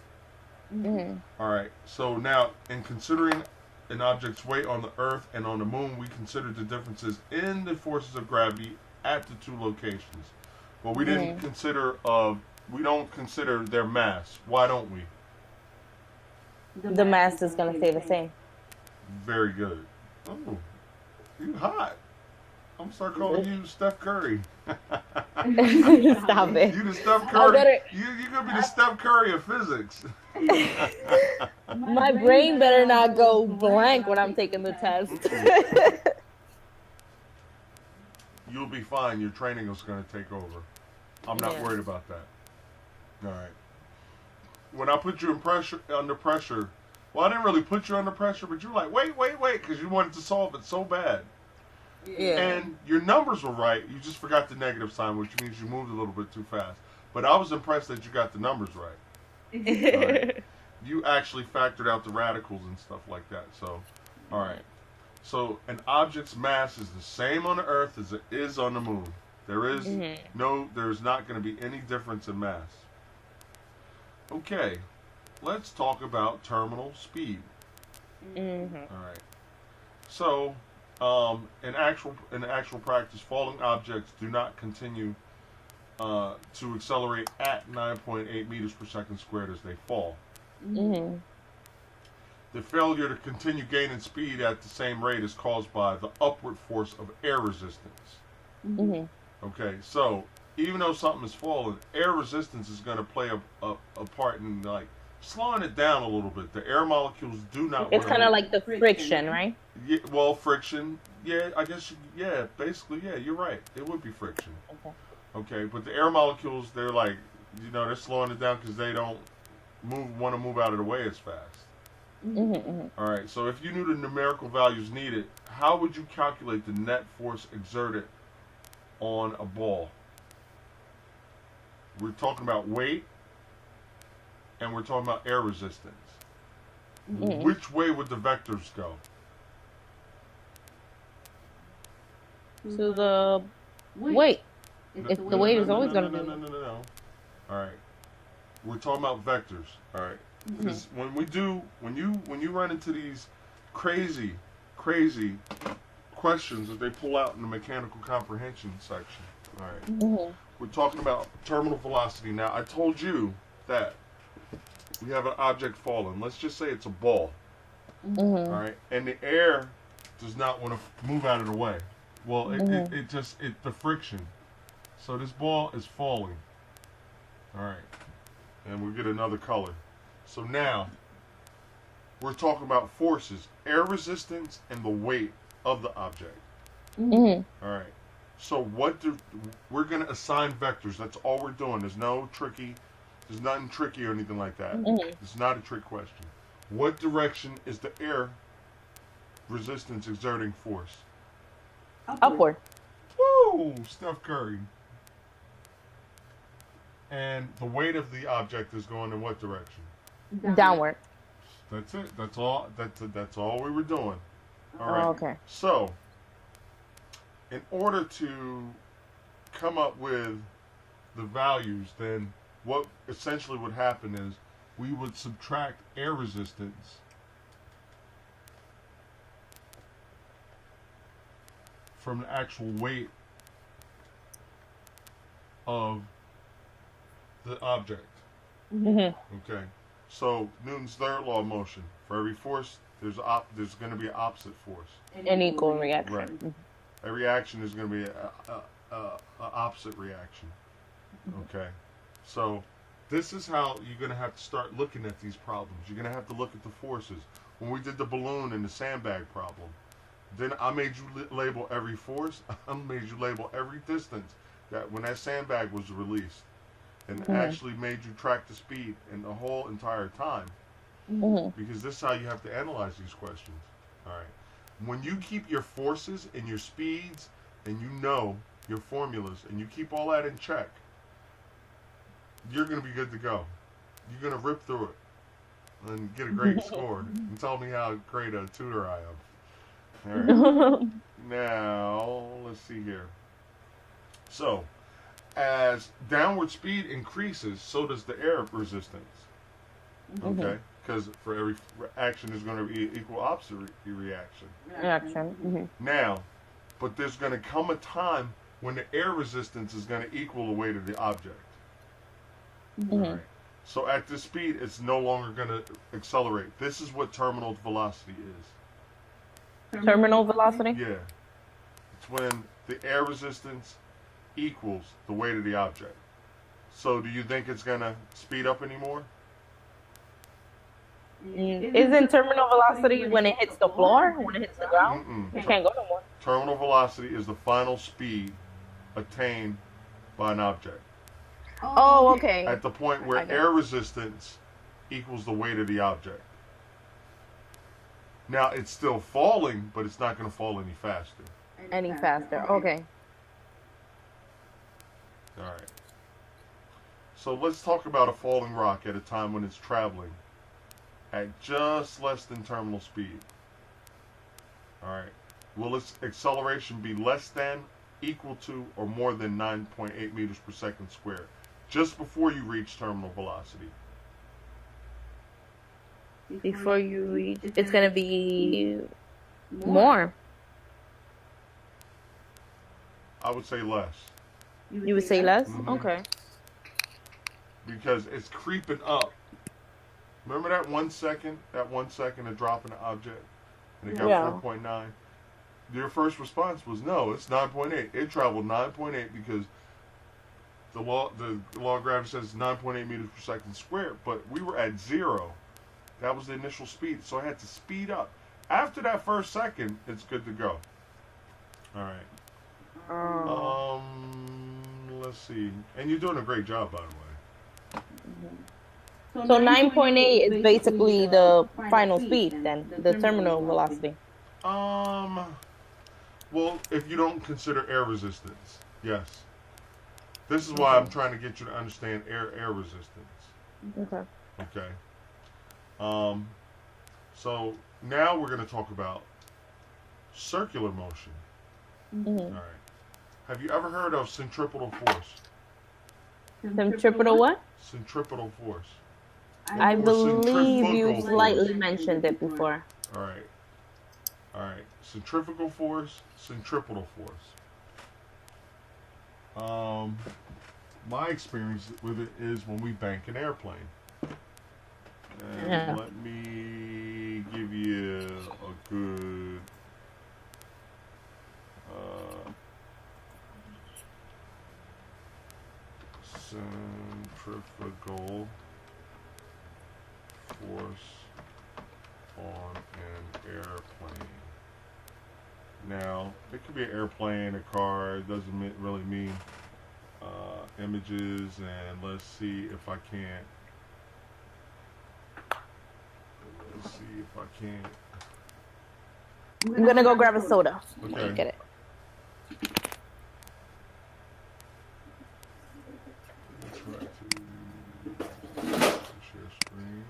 All right, so now in considering an object's weight on the Earth and on the moon, we considered the differences in the forces of gravity at the 2 locations. But we didn't consider we don't consider their mass. Why don't we? The mass is going to stay the same. Very good. Oh, you hot. I'm gonna start calling you Steph Curry. Stop it. You the Steph Curry. You're gonna be the Steph Curry of physics. My brain better not go blank when I'm taking the test. You'll be fine. Your training is gonna take over. I'm not worried about that. All right. When I put you under pressure, well, I didn't really put you under pressure, but you're like, wait, because you wanted to solve it so bad. Yeah. And your numbers were right. You just forgot the negative sign, which means you moved a little bit too fast. But I was impressed that you got the numbers right. Right. You actually factored out the radicals and stuff like that. So, all right. So an object's mass is the same on the Earth as it is on the moon. There's not going to be any difference in mass. Okay. Let's talk about terminal speed. All right. So, in actual practice, falling objects do not continue to accelerate at 9.8 meters per second squared as they fall. The failure to continue gaining speed at the same rate is caused by the upward force of air resistance. Mhm. Okay, so even though something is falling, air resistance is going to play a part in like slowing it down a little bit. The air molecules do not It's want kind to. of like the friction, right? Yeah, well, friction. Yeah, I guess. Yeah, basically, yeah, you're right. It would be friction. Okay. Okay, but the air molecules, they're like, they're slowing it down because they don't want to move out of the way as fast. All right, so if you knew the numerical values needed, how would you calculate the net force exerted on a ball? We're talking about weight, and we're talking about air resistance. Which way would the vectors go? So the weight. If the weight is always going to be. No. All right, we're talking about vectors. All right, because when you run into these crazy questions that they pull out in the mechanical comprehension section. All right, we're talking about terminal velocity. Now, I told you that we have an object falling. Let's just say it's a ball. All right, and the air does not want to move out of the way. Well, the friction. So this ball is falling. All right, and we get another color. So now we're talking about forces, air resistance, and the weight of the object. All right. So we're going to assign vectors. That's all we're doing. There's nothing tricky or anything like that. It's not a trick question. What direction is the air resistance exerting force? Upward. Woo! Steph Curry. And the weight of the object is going in what direction? Downward. That's it. That's all. That's all we were doing. All right. Oh, okay. So, in order to come up with the values, then what essentially would happen is we would subtract air resistance from the actual weight of the object. Okay. So Newton's third law of motion: for every force, there's going to be an opposite force. An equal reaction. Right. Every action is going to be a opposite reaction. Okay. So this is how you're going to have to start looking at these problems. You're going to have to look at the forces. When we did the balloon and the sandbag problem, then I made you label every force. I made you label every distance that when that sandbag was released, and actually made you track the speed in the whole entire time. Because this is how you have to analyze these questions. All right. When you keep your forces and your speeds and you know your formulas and you keep all that in check, you're going to be good to go. You're going to rip through it and get a great score and tell me how great a tutor I am. All right. Now, let's see here. So, as downward speed increases, so does the air resistance. Okay? Because for every action, there's going to be an equal opposite reaction. Now, but there's going to come a time when the air resistance is going to equal the weight of the object. All right. So at this speed, it's no longer going to accelerate. This is what terminal velocity is. Terminal velocity? Yeah. It's when the air resistance equals the weight of the object. So do you think it's going to speed up anymore? Isn't terminal velocity when it hits the floor? When it hits the ground? It can't go no more. Terminal velocity is the final speed attained by an object. Oh, okay. At the point where air resistance equals the weight of the object. Now, it's still falling, but it's not going to fall any faster. Any faster. Okay. All right. So let's talk about a falling rock at a time when it's traveling at just less than terminal speed. All right. Will its acceleration be less than, equal to, or more than 9.8 meters per second squared just before you reach terminal velocity? Before you reach, it's going to be more. I would say less. You would say less? Okay. Because it's creeping up Remember that 1 second? That 1 second of dropping the object, and it got Yeah. 4.9. Your first response was no. It's 9.8. It traveled 9.8 because the law of gravity says it's 9.8 meters per second squared. But we were at 0. That was the initial speed, so I had to speed up. After that first second, it's good to go. All right. Let's see. And you're doing a great job, by the way. So 9.8 is basically the final speed, then the terminal velocity. Well, if you don't consider air resistance, yes. This is why I'm trying to get you to understand air resistance. Okay. Okay. So now we're going to talk about circular motion. All right. Have you ever heard of centripetal force? Centripetal what? Centripetal force. I believe you centrifugal slightly force. mentioned it before. All right. All right. Centrifugal force, centripetal force. My experience with it is when we bank an airplane. And let me give you a good centrifugal force on an airplane. Now, it could be an airplane, a car. It doesn't really mean images. And let's see if I can't. Let's see if I can't. I'm gonna go grab a soda. Okay. Get it. Try to share screen.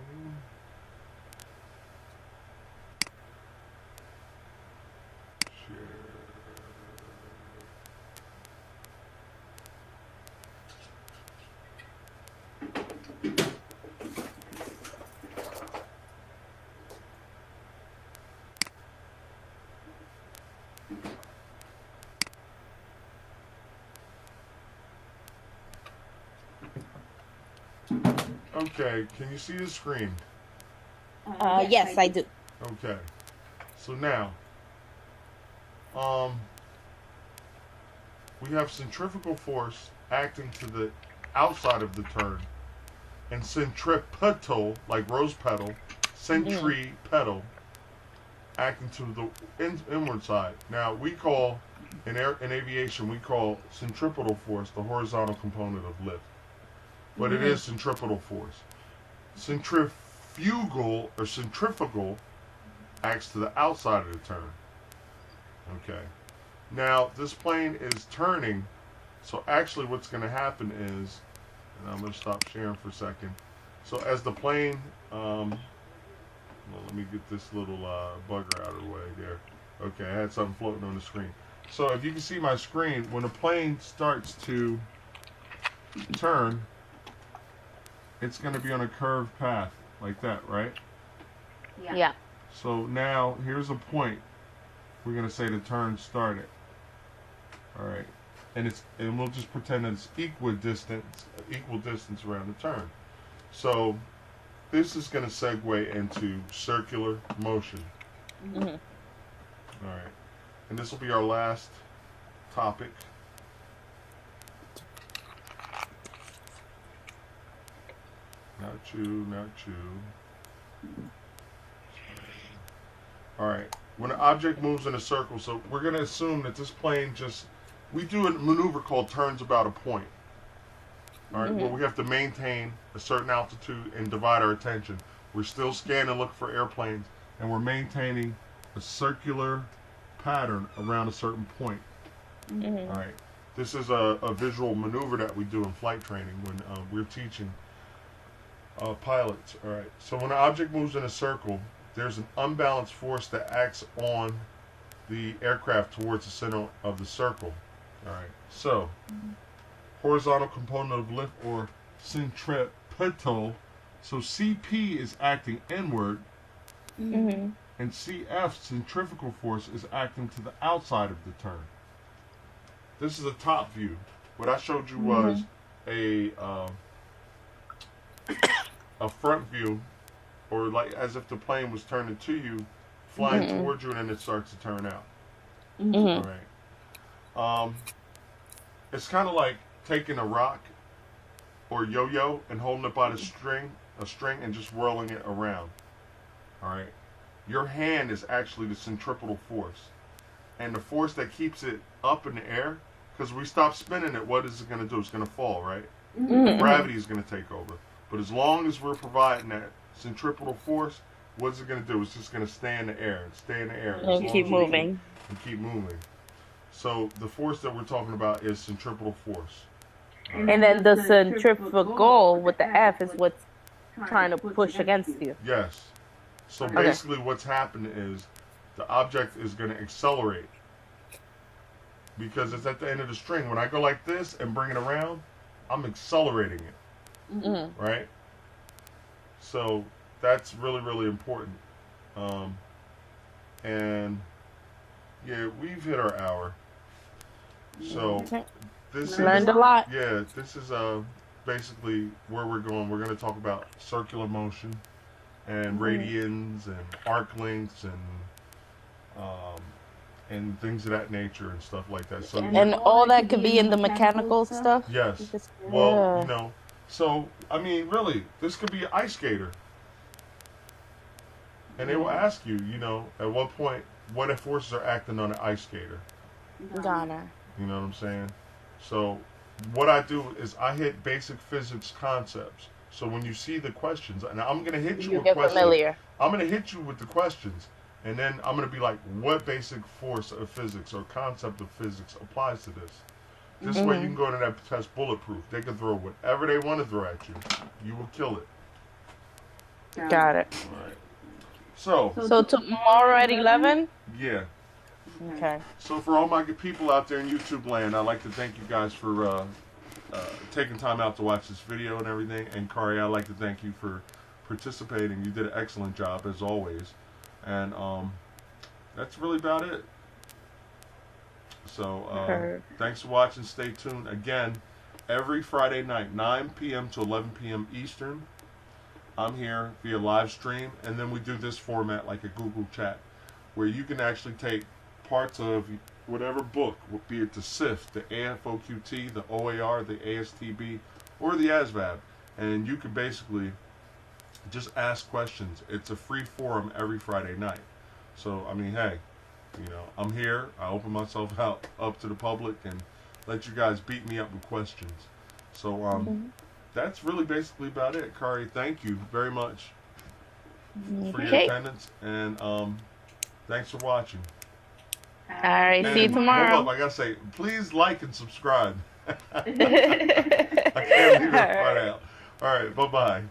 Share. Okay, can you see the screen? Yes, I do. Okay. So now, we have centrifugal force acting to the outside of the turn, and centripetal, like rose petal, centripetal, acting to the inward side. Now we call in aviation we call centripetal force the horizontal component of lift, but it is centripetal force. Centrifugal or centrifugal acts to the outside of the turn. Okay. Now this plane is turning, so actually what's going to happen is, and I'm going to stop sharing for a second. So as the plane, well, let me get this little bugger out of the way there. Okay, I had something floating on the screen. So if you can see my screen, when the plane starts to turn, it's going to be on a curved path like that, right? Yeah. So now here's a point. We're going to say the turn started. All right, and we'll just pretend that it's equal distance around the turn. So this is going to segue into circular motion. All right, and this will be our last topic. Not you. All right. When an object moves in a circle, so we're going to assume that this plane we do a maneuver called turns about a point. All right, where we have to maintain a certain altitude and divide our attention. We're still scanning, looking for airplanes, and we're maintaining a circular pattern around a certain point. All right. This is a visual maneuver that we do in flight training when we're teaching pilots. All right. So when an object moves in a circle, there's an unbalanced force that acts on the aircraft towards the center of the circle. All right. So horizontal component of lift or centripetal. So CP is acting inward, and CF, centrifugal force, is acting to the outside of the turn. This is a top view. What I showed you was a front view or like as if the plane was turning to you, flying towards you, and then it starts to turn out. All right. It's kind of like taking a rock or yo-yo and holding it by a string, and just whirling it around. All right. Your hand is actually the centripetal force, and the force that keeps it up in the air. Because we stop spinning it, what is it going to do? It's going to fall, right? Gravity is going to take over. But as long as we're providing that centripetal force, what's it going to do? It's just going to stay in the air and stay in the air. And keep moving. And keep moving. So the force that we're talking about is centripetal force. Right. And then the centrifugal with the F is what's trying to push against you. Yes. So basically what's happening is the object is going to accelerate. Because it's at the end of the string. When I go like this and bring it around, I'm accelerating it. Right? So that's really, really important. And yeah, we've hit our hour. So this learned a lot. Yeah, this is basically where we're going. We're going to talk about circular motion and radians and arc lengths and things of that nature and stuff like that. So and all that could be in the mechanical stuff? Yes. Well, you know, so, I mean, really, this could be an ice skater. And they will ask you, you know, at what point, what forces are acting on an ice skater. Ghana. You know what I'm saying? So, what I do is I hit basic physics concepts. So when you see the questions, and I'm going to hit you with questions. Familiar. I'm going to hit you with the questions. And then I'm going to be like, what basic force of physics or concept of physics applies to this? This way you can go into that test bulletproof. They can throw whatever they want to throw at you. You will kill it. Got it. All right. So tomorrow at 11? Yeah. Okay. So for all my good people out there in YouTube land, I'd like to thank you guys for taking time out to watch this video and everything. And Kari, I'd like to thank you for participating. You did an excellent job as always. And that's really about it. So thanks for watching. Stay tuned. Again, every Friday night, 9 p.m. to 11 p.m. Eastern, I'm here via live stream. And then we do this format like a Google chat, where you can actually take parts of whatever book, be it the SIFT, the AFOQT, the OAR, the ASTB, or the ASVAB. And you can basically just ask questions. It's a free forum every Friday night. So, I mean, hey, you know, I'm here. I open myself out up to the public and let you guys beat me up with questions. So, that's really basically about it. Kari, thank you very much for your attendance. And thanks for watching. All right, see you tomorrow. Hold up, I gotta say, please like and subscribe. I can't leave it right out. All right, bye-bye.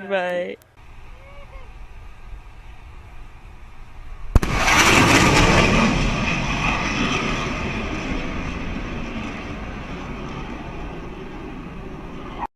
Bye.